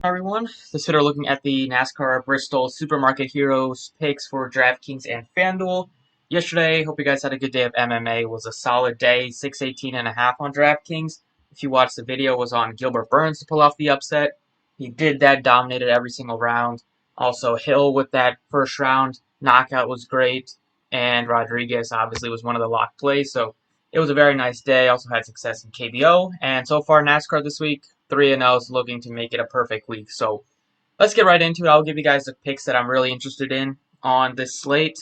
Everyone. This video looking at the NASCAR Bristol Supermarket Heroes picks for Draftkings and Fanduel. Yesterday, hope you guys had a good day of MMA. It was a solid day, 618.5 on Draftkings. If you watched the video, it was on Gilbert Burns to pull off the upset. He did that, dominated every single round. Also, Hill with that first round knockout was great, and Rodriguez obviously was one of the lock plays. So it was a very nice day. Also had success in KBO, and so far NASCAR this week. 3-0 is looking to make it a perfect week. So let's get right into it. I'll give you guys the picks that I'm really interested in on this slate.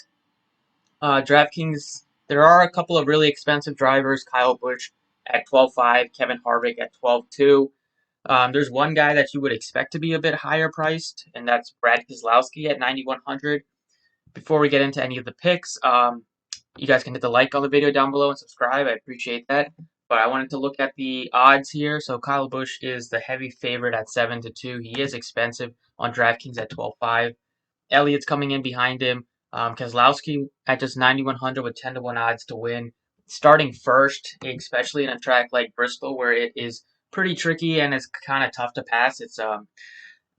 DraftKings, there are a couple of really expensive drivers. Kyle Busch at 12.5, Kevin Harvick at 12.2. There's one guy that you would expect to be a bit higher priced, and that's Brad Keselowski at 9,100. Before we get into any of the picks, you guys can hit the like on the video down below and subscribe. I appreciate that. But I wanted to look at the odds here. So Kyle Busch is the heavy favorite at 7-2. He is expensive on DraftKings at 12.5. Elliott's coming in behind him. Keselowski at just 9,100 with 10-1 odds to win. Starting first, especially in a track like Bristol where it is pretty tricky and it's kind of tough to pass.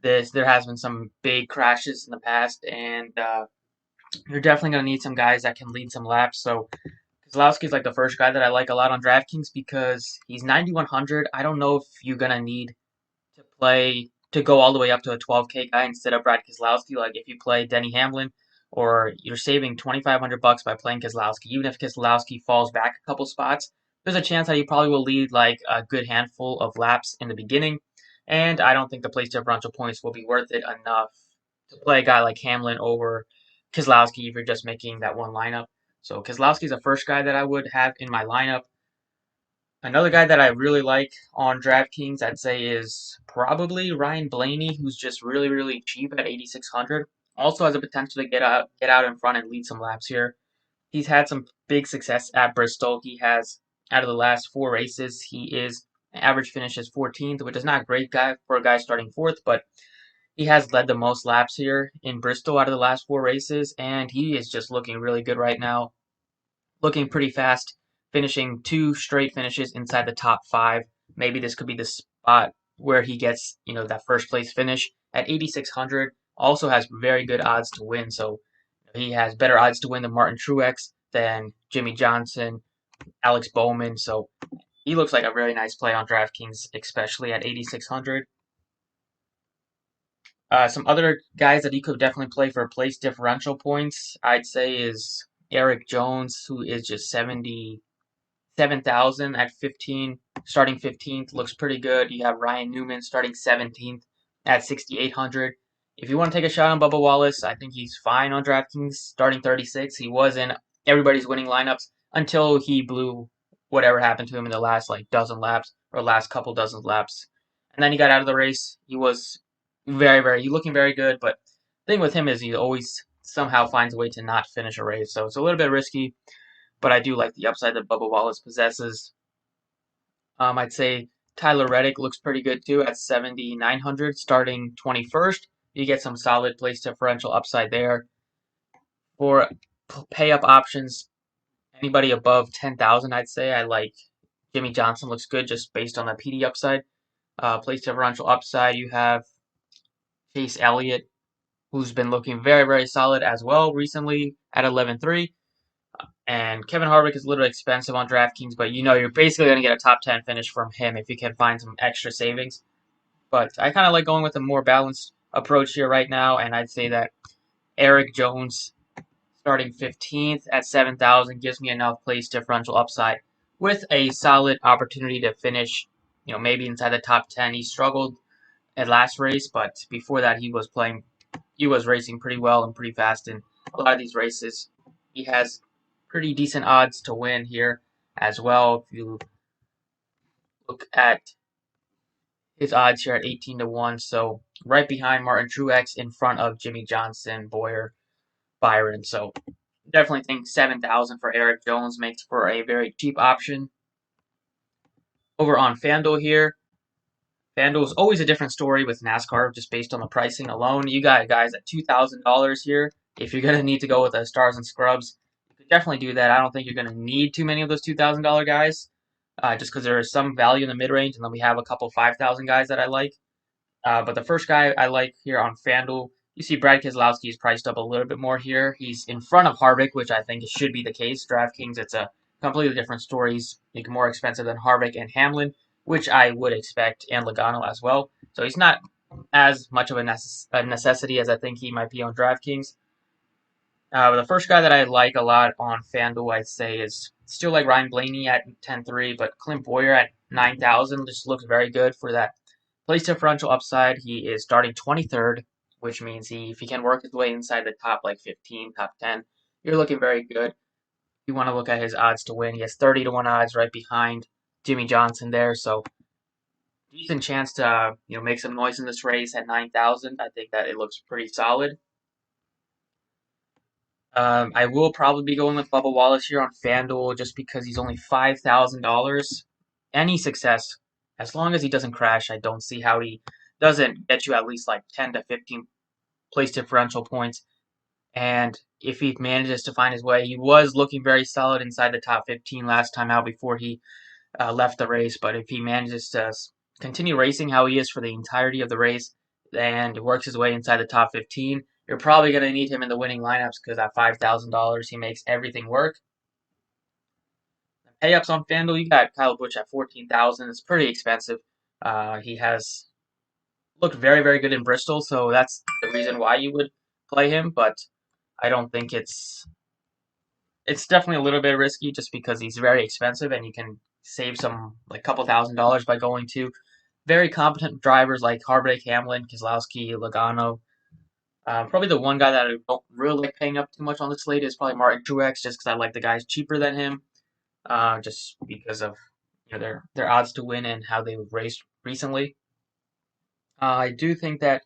There has been some big crashes in the past, and you're definitely going to need some guys that can lead some laps. So Keselowski is like the first guy that I like a lot on DraftKings because he's 9,100. I don't know if you're going to need to go all the way up to a 12K guy instead of Brad Keselowski. Like if you play Denny Hamlin, or you're saving 2,500 bucks by playing Keselowski, even if Keselowski falls back a couple spots, there's a chance that he probably will lead like a good handful of laps in the beginning. And I don't think the place differential points will be worth it enough to play a guy like Hamlin over Keselowski if you're just making that one lineup. So Keselowski is the first guy that I would have in my lineup. Another guy that I really like on DraftKings, I'd say, is probably Ryan Blaney, who's just really, really cheap at 8,600. Also has a potential to get out in front and lead some laps here. He's had some big success at Bristol. He has, out of the last four races, he is average finish is 14th, which is not a great guy for a guy starting fourth, but he has led the most laps here in Bristol out of the last four races, and he is just looking really good right now. Looking pretty fast, finishing two straight finishes inside the top five. Maybe this could be the spot where he gets, that first place finish at 8,600. Also has very good odds to win, so he has better odds to win than Martin Truex, than Jimmy Johnson, Alex Bowman. So he looks like a really nice play on DraftKings, especially at 8,600. Some other guys that he could definitely play for place differential points, I'd say, is Eric Jones, who is just 77,000 at 15, starting 15th, looks pretty good. You have Ryan Newman starting 17th at 6,800. If you want to take a shot on Bubba Wallace, I think he's fine on DraftKings, starting 36. He was in everybody's winning lineups until he blew whatever happened to him in the last dozen laps or last couple dozen laps, and then he got out of the race. He was he's looking very good, but the thing with him is he always somehow finds a way to not finish a race, so it's a little bit risky, but I do like the upside that Bubba Wallace possesses. I'd say Tyler Reddick looks pretty good too at 7,900, starting 21st. You get some solid place differential upside there. For pay up options, anybody above 10,000, I'd say I like Jimmy Johnson looks good just based on the PD upside. Place differential upside, you have Chase Elliott, who's been looking very, very solid as well recently at 11.3. And Kevin Harvick is a little expensive on DraftKings, but you're basically going to get a top 10 finish from him if you can find some extra savings. But I kind of like going with a more balanced approach here right now, and I'd say that Eric Jones starting 15th at 7,000 gives me enough place differential upside with a solid opportunity to finish, maybe inside the top 10. He struggled at last race, but before that he was racing pretty well and pretty fast in a lot of these races. He has pretty decent odds to win here as well. If you look at his odds here at 18-1, so right behind Martin Truex, in front of Jimmy Johnson, Boyer, Byron. So definitely think 7,000 for Eric Jones makes for a very cheap option. Over on FanDuel here, FanDuel is always a different story with NASCAR just based on the pricing alone. You got guys at $2,000 here. If you're going to need to go with the stars and scrubs, you could definitely do that. I don't think you're going to need too many of those $2,000 guys, just because there is some value in the mid range, and then we have a couple 5,000 guys that I like. But the first guy I like here on FanDuel, you see Brad Keselowski is priced up a little bit more here. He's in front of Harvick, which I think should be the case. DraftKings, it's a completely different story. He's more expensive than Harvick and Hamlin, which I would expect, and Logano as well. So he's not as much of a necessity as I think he might be on DraftKings. The first guy that I like a lot on FanDuel, I'd say, is still like Ryan Blaney at 10-3, but Clint Boyer at 9,000 just looks very good for that place differential upside. He is starting 23rd, which means if he can work his way inside the top like 15, top 10, you're looking very good. You want to look at his odds to win. He has 30 to 1 odds right behind Jimmy Johnson there, so decent chance to make some noise in this race at 9,000. I think that it looks pretty solid. I will probably be going with Bubba Wallace here on FanDuel just because he's only $5,000. Any success, as long as he doesn't crash, I don't see how he doesn't get you at least like 10 to 15 place differential points. And if he manages to find his way, he was looking very solid inside the top 15 last time out before he left the race. But if he manages to continue racing how he is for the entirety of the race and works his way inside the top 15, you're probably going to need him in the winning lineups because at $5,000, he makes everything work. Payups on FanDuel, you got Kyle Busch at 14,000. It's pretty expensive. He has looked very, very good in Bristol, so that's the reason why you would play him. But I don't think it's definitely a little bit risky just because he's very expensive and you can save some like couple $1,000s by going to very competent drivers like Harvick, Hamlin, Keselowski, Logano. Probably the one guy that I don't really like paying up too much on the slate is probably Martin Truex, just because I like the guys cheaper than him, just because of their odds to win and how they've raced recently. I do think that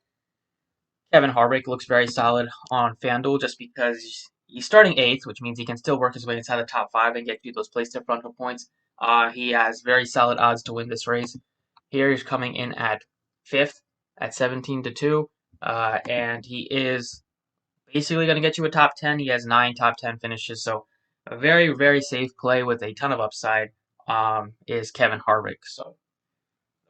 Kevin Harvick looks very solid on FanDuel just because he's starting eighth, which means he can still work his way inside the top five and get you those place differential points. He has very solid odds to win this race. Here he's coming in at fifth at 17-2, and he is basically going to get you a top 10. He has 9 top 10 finishes, so a very, very safe play with a ton of upside is Kevin Harvick. So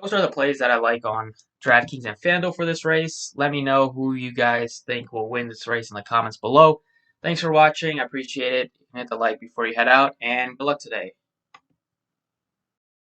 those are the plays that I like on DraftKings and FanDuel for this race. Let me know who you guys think will win this race in the comments below. Thanks for watching. I appreciate it. Hit the like before you head out, and good luck today.